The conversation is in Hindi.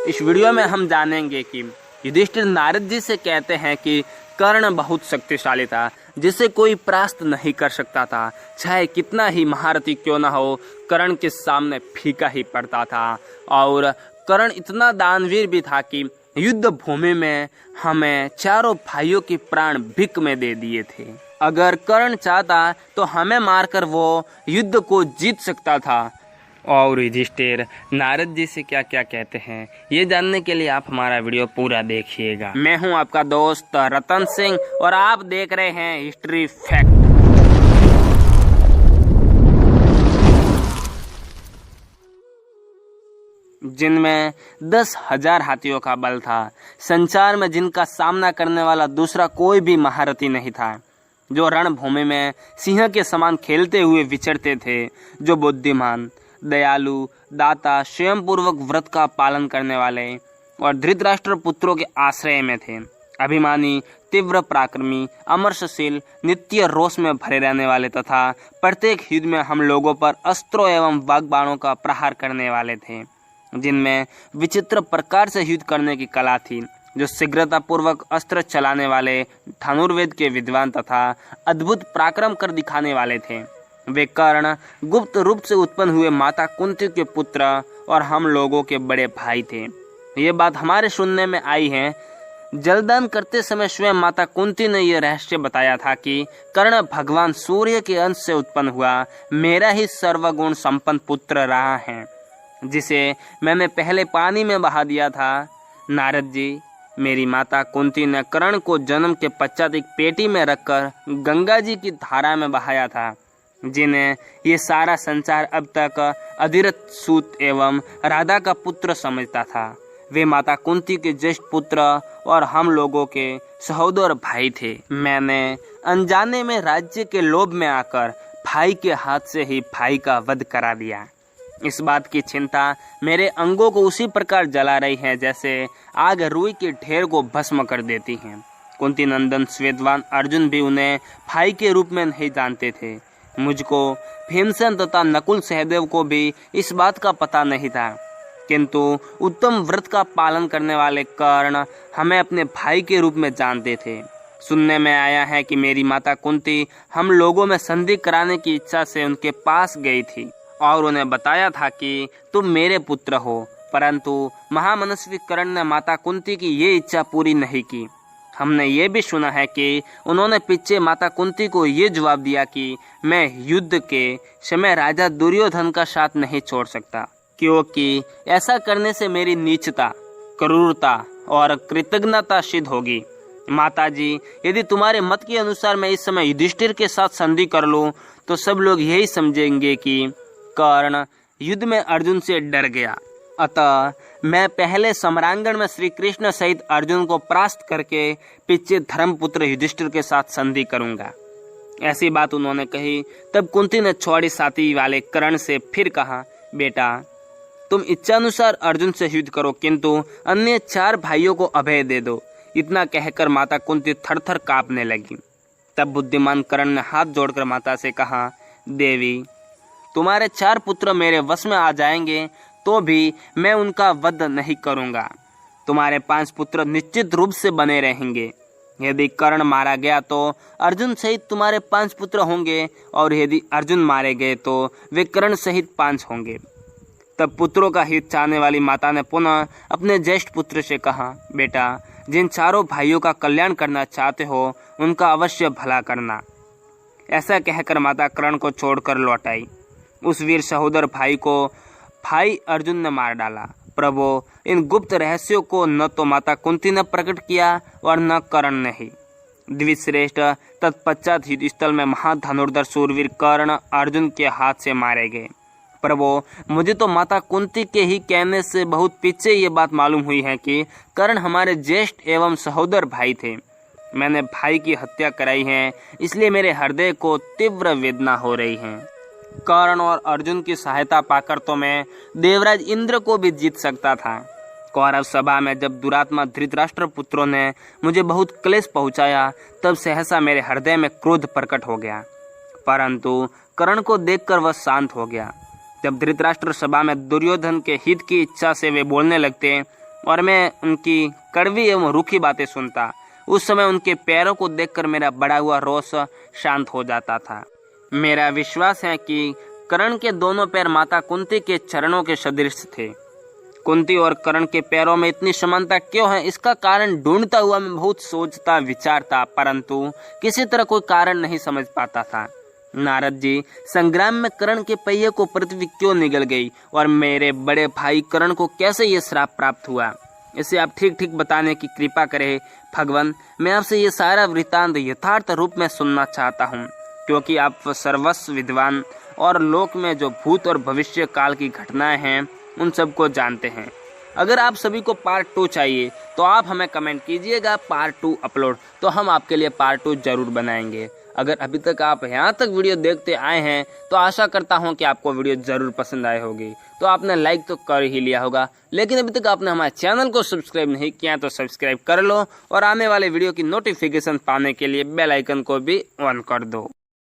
इस वीडियो में हम जानेंगे कि युधिष्ठिर नारद जी से कहते हैं कि कर्ण बहुत शक्तिशाली था, जिसे कोई परास्त नहीं कर सकता था। चाहे कितना ही महारथी क्यों न हो, कर्ण के सामने फीका ही पड़ता था। और कर्ण इतना दानवीर भी था कि युद्ध भूमि में हमें चारों भाइयों के प्राण भिक में दे दिए थे। अगर कर्ण चाहता तो हमें मारकर वो युद्ध को जीत सकता था। और युधिष्ठिर नारद जी से क्या क्या कहते हैं, ये जानने के लिए आप हमारा वीडियो पूरा देखिएगा। मैं हूं आपका दोस्त रतन सिंह और आप देख रहे हैं हिस्ट्री फैक्ट। जिनमें 10,000 हाथियों का बल था, संचार में जिनका सामना करने वाला दूसरा कोई भी महारथी नहीं था, जो रणभूमि में सिंह के समान खेलते हुए विचरते थे, जो बुद्धिमान, दयालु, दाता, स्वयं पूर्वक व्रत का पालन करने वाले और धृतराष्ट्र पुत्रों के आश्रय में थे, अभिमानी, तीव्र पराक्रमी, अमर्षशील, नित्य रोष में भरे रहने वाले तथा प्रत्येक युद्ध में हम लोगों पर अस्त्रों एवं वाग्बाणों का प्रहार करने वाले थे, जिनमें विचित्र प्रकार से युद्ध करने की कला थी, जो शीघ्रता पूर्वक अस्त्र चलाने वाले, धनुर्वेद के विद्वान तथा अद्भुत पराक्रम कर दिखाने वाले थे। वे कर्ण गुप्त रूप से उत्पन्न हुए माता कुंती के पुत्र और हम लोगों के बड़े भाई थे। ये बात हमारे सुनने में आई है। जलदान करते समय स्वयं माता कुंती ने यह रहस्य बताया था कि कर्ण भगवान सूर्य के अंश से उत्पन्न हुआ मेरा ही सर्वगुण संपन्न पुत्र रहा है, जिसे मैंने पहले पानी में बहा दिया था। नारद जी, मेरी माता कुंती ने कर्ण को जन्म के पश्चात एक पेटी में रखकर गंगा जी की धारा में बहाया था, जिन्हें ये सारा संसार अब तक अधिरथ सूत एवं राधा का पुत्र समझता था। वे माता कुंती के ज्येष्ठ पुत्र और हम लोगों के सहोदर भाई थे। मैंने अनजाने में राज्य के लोभ में आकर भाई के हाथ से ही भाई का वध करा दिया। इस बात की चिंता मेरे अंगों को उसी प्रकार जला रही है जैसे आग रुई के ढेर को भस्म कर देती है। कुंती नंदन श्वेतवान अर्जुन भी उन्हें भाई के रूप में नहीं जानते थे। मुझको, भीमसेन तथा नकुल सहदेव को भी इस बात का पता नहीं था, किंतु उत्तम व्रत का पालन करने वाले कर्ण हमें अपने भाई के रूप में जानते थे। सुनने में आया है कि मेरी माता कुंती हम लोगों में संधि कराने की इच्छा से उनके पास गई थी और उन्हें बताया था कि तुम मेरे पुत्र हो, परंतु महामनस्वी कर्ण ने माता कुंती की ये इच्छा पूरी नहीं की। हमने ये भी सुना है कि उन्होंने पीछे माता कुंती को ये जवाब दिया कि मैं युद्ध के समय राजा दुर्योधन का साथ नहीं छोड़ सकता, क्योंकि ऐसा करने से मेरी नीचता, क्रूरता और कृतज्ञता सिद्ध होगी। माता जी, यदि तुम्हारे मत के अनुसार मैं इस समय युधिष्ठिर के साथ संधि कर लूं, तो सब लोग यही समझेंगे कि कर्ण युद्ध में अर्जुन से डर गया। अतः मैं पहले सम्रांगण में श्री कृष्ण सहित अर्जुन को परास्त करके पीछे धर्मपुत्र युधिष्ठिर के साथ संधि करूंगा। ऐसी बात उन्होंने कही। तब कुंती ने छोड़ी साथी वाले कर्ण से फिर कहा, बेटा तुम इच्छानुसार अर्जुन से युद्ध करो, किंतु अन्य 4 भाइयों को अभय दे दो। इतना कहकर माता कुंती थरथर कांपने लगी। तब बुद्धिमान कर्ण ने हाथ जोड़कर माता से कहा, देवी तुम्हारे 4 पुत्र मेरे वश में आ जाएंगे तो भी मैं उनका वध नहीं करूंगा। तुम्हारे 5 पुत्र निश्चित रूप से बने रहेंगे। यदि कर्ण मारा गया तो अर्जुन सहित तुम्हारे 5 पुत्र होंगे, और यदि अर्जुन मारे गए तो वे कर्ण सहित 5 होंगे। तब पुत्रों का हित चाहने वाली माता ने पुनः अपने ज्येष्ठ पुत्र से कहा, बेटा जिन 4 भाइयों का कल्याण करना चाहते हो उनका अवश्य भला करना। ऐसा कहकर माता कर्ण को छोड़कर लौट आई। उस वीर सहोदर भाई को भाई अर्जुन ने मार डाला। प्रभु, इन गुप्त रहस्यों को न तो माता कुंती ने प्रकट किया और न कर्ण ने ही। द्विश्रेष्ठ तत्पश्चात युद्ध स्थल में महाधनुर्धर सूरवीर कर्ण अर्जुन के हाथ से मारे गए। प्रभु, मुझे तो माता कुंती के ही कहने से बहुत पीछे ये बात मालूम हुई है कि कर्ण हमारे ज्येष्ठ एवं सहोदर भाई थे। मैंने भाई की हत्या कराई है, इसलिए मेरे हृदय को तीव्र वेदना हो रही है। कर्ण और अर्जुन की सहायता पाकर तो मैं देवराज इंद्र को भी जीत सकता था। कौरव सभा में जब दुरात्मा धृतराष्ट्र पुत्रों ने मुझे बहुत क्लेश पहुंचाया, तब सहसा मेरे हृदय में क्रोध प्रकट हो गया, परंतु कर्ण को देखकर वह शांत हो गया। जब धृतराष्ट्र सभा में दुर्योधन के हित की इच्छा से वे बोलने लगते, और मैं उनकी कड़वी एवं रूखी बातें सुनता। उस समय उनके पैरों को देखकर मेरा बढ़ा हुआ रोष शांत हो जाता था। मेरा विश्वास है कि कर्ण के दोनों पैर माता कुंती के चरणों के सदृश थे। कुंती और कर्ण के पैरों में इतनी समानता क्यों है, इसका कारण ढूंढता हुआ मैं बहुत सोचता विचारता, परंतु किसी तरह कोई कारण नहीं समझ पाता था। नारद जी, संग्राम में कर्ण के पहिए को पृथ्वी क्यों निगल गई और मेरे बड़े भाई कर्ण को कैसे ये श्राप प्राप्त हुआ, इसे आप ठीक ठीक बताने की कृपा करें भगवान। मैं आपसे ये सारा वृत्तांत यथार्थ रूप में सुनना चाहता हूँ, क्योंकि आप सर्वस्व विद्वान और लोक में जो भूत और भविष्य काल की घटनाएं हैं उन सबको जानते हैं। अगर आप सभी को पार्ट 2 चाहिए तो आप हमें कमेंट कीजिएगा पार्ट 2 अपलोड, तो हम आपके लिए पार्ट 2 जरूर बनाएंगे। अगर अभी तक आप यहाँ तक वीडियो देखते आए हैं तो आशा करता हूँ कि आपको वीडियो जरूर पसंद आई होगी। तो आपने लाइक तो कर ही लिया होगा, लेकिन अभी तक आपने हमारे चैनल को सब्सक्राइब नहीं किया तो सब्सक्राइब कर लो और आने वाले वीडियो की नोटिफिकेशन पाने के लिए बेल आइकन को भी ऑन कर दो।